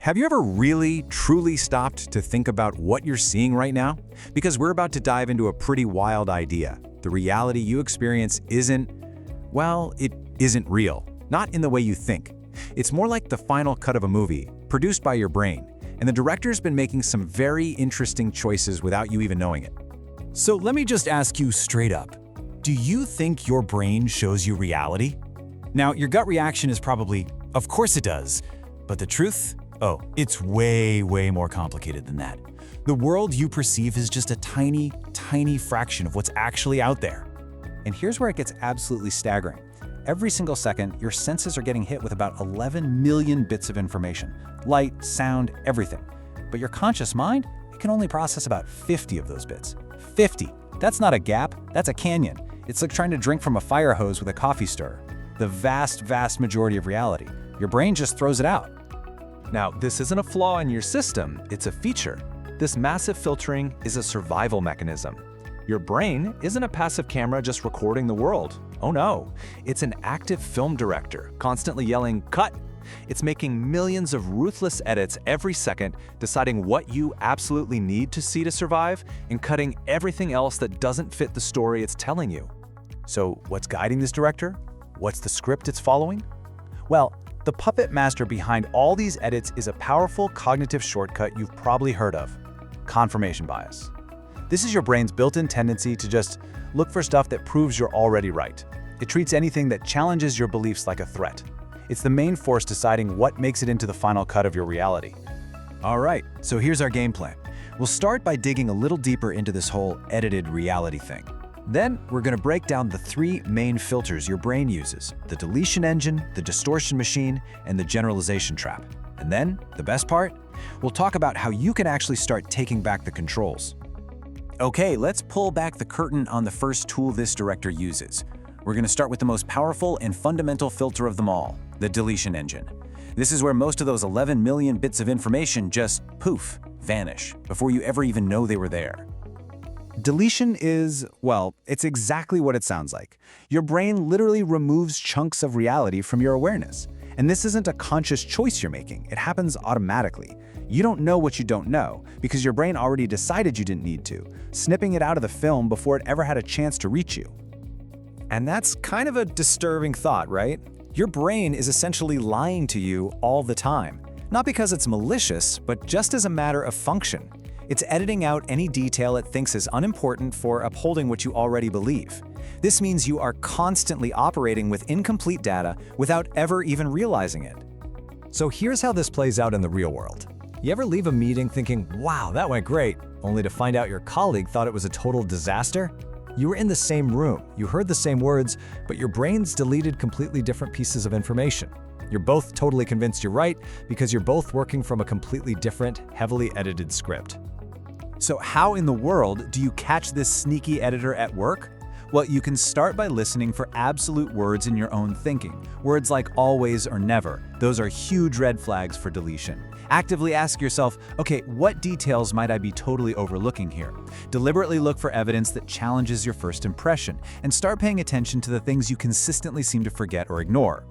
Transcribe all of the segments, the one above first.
Have you ever really, truly stopped to think about what you're seeing right now? Because we're about to dive into a pretty wild idea. The reality you experience isn't, well, it isn't real. Not in the way you think. It's more like the final cut of a movie, produced by your brain, and the director's been making some very interesting choices without you even knowing it. So let me just ask you straight up. Do you think your brain shows you reality? Now, your gut reaction is probably, of course it does. But the truth? Oh, it's way more complicated than that. The world you perceive is just a tiny fraction of what's actually out there. And here's where it gets absolutely staggering. Every single second, your senses are getting hit with about 11 million bits of information. Light, sound, everything. But your conscious mind, it can only process about 50 of those bits. 50! That's not a gap, that's a canyon. It's like trying to drink from a fire hose with a coffee stirrer. The vast majority of reality. Your brain just throws it out. Now, this isn't a flaw in your system, it's a feature. This massive filtering is a survival mechanism. Your brain isn't a passive camera just recording the world. Oh no, it's an active film director, constantly yelling, "Cut!" It's making millions of ruthless edits every second, deciding what you absolutely need to see to survive, and cutting everything else that doesn't fit the story it's telling you. So what's guiding this director? What's the script it's following? Well, the puppet master behind all these edits is a powerful cognitive shortcut you've probably heard of: confirmation bias. This is your brain's built-in tendency to just look for stuff that proves you're already right. It treats anything that challenges your beliefs like a threat. It's the main force deciding what makes it into the final cut of your reality. All right, so here's our game plan. We'll start by digging a little deeper into this whole edited reality thing. Then, we're going to break down the three main filters your brain uses: the deletion engine, the distortion machine, and the generalization trap. And then, the best part? We'll talk about how you can actually start taking back the controls. Okay, let's pull back the curtain on the first tool this director uses. We're going to start with the most powerful and fundamental filter of them all, the deletion engine. This is where most of those 11 million bits of information just, poof, vanish, before you ever even know they were there. Deletion is, well, it's exactly what it sounds like. Your brain literally removes chunks of reality from your awareness. And this isn't a conscious choice you're making. It happens automatically. You don't know what you don't know because your brain already decided you didn't need to, snipping it out of the film before it ever had a chance to reach you. And that's kind of a disturbing thought, right? Your brain is essentially lying to you all the time. Not because it's malicious, but just as a matter of function. It's editing out any detail it thinks is unimportant for upholding what you already believe. This means you are constantly operating with incomplete data without ever even realizing it. So here's how this plays out in the real world. You ever leave a meeting thinking, wow, that went great, only to find out your colleague thought it was a total disaster? You were in the same room, you heard the same words, but your brains deleted completely different pieces of information. You're both totally convinced you're right because you're both working from a completely different, heavily edited script. So how in the world do you catch this sneaky editor at work? Well, you can start by listening for absolute words in your own thinking. Words like always or never. Those are huge red flags for deletion. Actively ask yourself, okay, what details might I be totally overlooking here? Deliberately look for evidence that challenges your first impression, and start paying attention to the things you consistently seem to forget or ignore.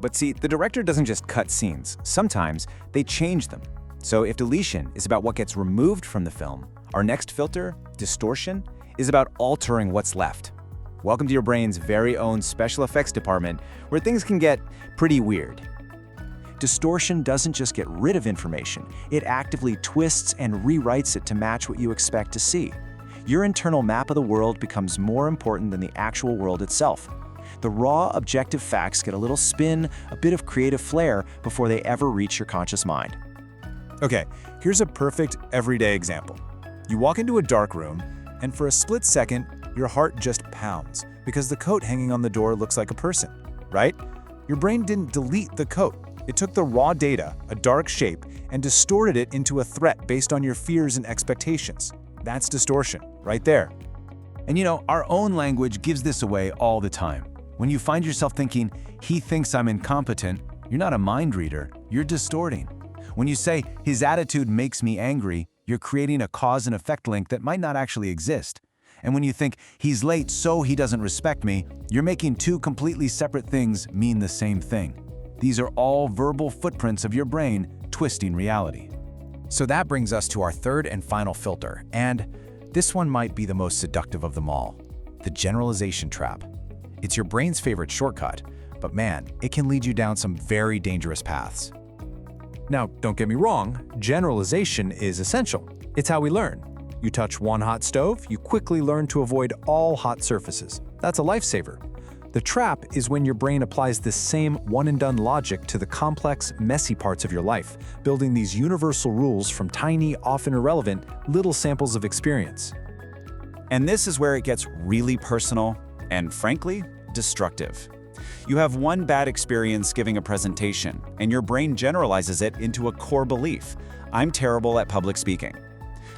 But see, the director doesn't just cut scenes. Sometimes they change them. So if deletion is about what gets removed from the film, our next filter, distortion, is about altering what's left. Welcome to your brain's very own special effects department, where things can get pretty weird. Distortion doesn't just get rid of information, it actively twists and rewrites it to match what you expect to see. Your internal map of the world becomes more important than the actual world itself. The raw, objective facts get a little spin, a bit of creative flair before they ever reach your conscious mind. Okay, here's a perfect everyday example. You walk into a dark room, and for a split second, your heart just pounds because the coat hanging on the door looks like a person, right? Your brain didn't delete the coat. It took the raw data, a dark shape, and distorted it into a threat based on your fears and expectations. That's distortion, right there. And you know, our own language gives this away all the time. When you find yourself thinking, he thinks I'm incompetent, you're not a mind reader, you're distorting. When you say, his attitude makes me angry, you're creating a cause and effect link that might not actually exist. And when you think, he's late so he doesn't respect me, you're making two completely separate things mean the same thing. These are all verbal footprints of your brain twisting reality. So that brings us to our third and final filter, and this one might be the most seductive of them all, the generalization trap. It's your brain's favorite shortcut, but man, it can lead you down some very dangerous paths. Now, don't get me wrong, generalization is essential. It's how we learn. You touch one hot stove, you quickly learn to avoid all hot surfaces. That's a lifesaver. The trap is when your brain applies this same one-and-done logic to the complex, messy parts of your life, building these universal rules from tiny, often irrelevant, little samples of experience. And this is where it gets really personal and, frankly, destructive. You have one bad experience giving a presentation, and your brain generalizes it into a core belief. I'm terrible at public speaking.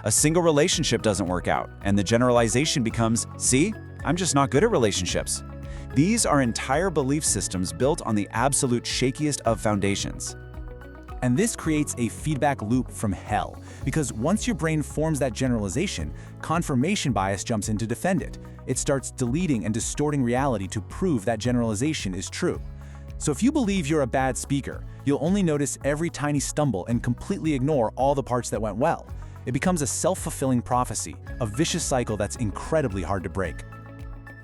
A single relationship doesn't work out, and the generalization becomes, see, I'm just not good at relationships. These are entire belief systems built on the absolute shakiest of foundations. And this creates a feedback loop from hell, because once your brain forms that generalization, confirmation bias jumps in to defend it. It starts deleting and distorting reality to prove that generalization is true. So if you believe you're a bad speaker, you'll only notice every tiny stumble and completely ignore all the parts that went well. It becomes a self-fulfilling prophecy, a vicious cycle that's incredibly hard to break.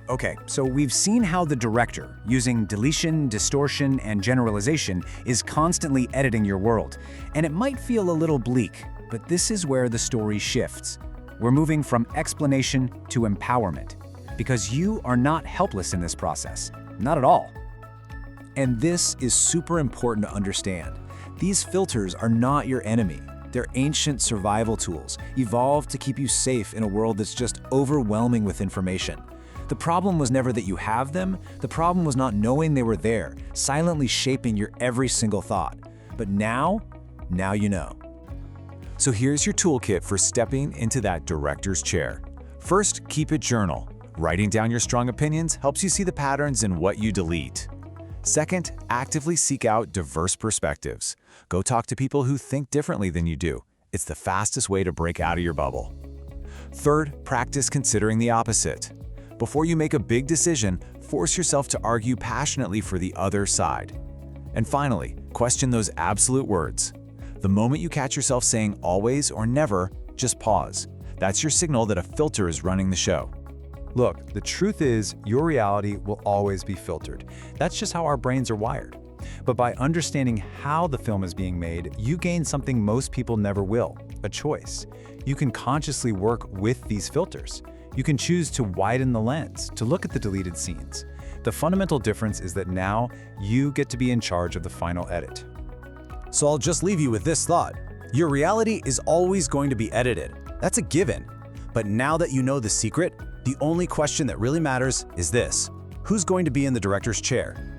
Okay, so we've seen how the director, using deletion, distortion, and generalization, is constantly editing your world. And it might feel a little bleak, but this is where the story shifts. We're moving from explanation to empowerment, because you are not helpless in this process. Not at all. And this is super important to understand. These filters are not your enemy. They're ancient survival tools, evolved to keep you safe in a world that's just overwhelming with information. The problem was never that you have them, the problem was not knowing they were there, silently shaping your every single thought. But now you know. So here's your toolkit for stepping into that director's chair. First, keep a journal. Writing down your strong opinions helps you see the patterns in what you delete. Second, actively seek out diverse perspectives. Go talk to people who think differently than you do. It's the fastest way to break out of your bubble. Third, practice considering the opposite. Before you make a big decision, force yourself to argue passionately for the other side. And finally, question those absolute words. The moment you catch yourself saying always or never, just pause. That's your signal that a filter is running the show. Look, the truth is, your reality will always be filtered. That's just how our brains are wired. But by understanding how the film is being made, you gain something most people never will, a choice. You can consciously work with these filters. You can choose to widen the lens, to look at the deleted scenes. The fundamental difference is that now you get to be in charge of the final edit. So I'll just leave you with this thought. Your reality is always going to be edited. That's a given. But now that you know the secret, the only question that really matters is this: who's going to be in the director's chair?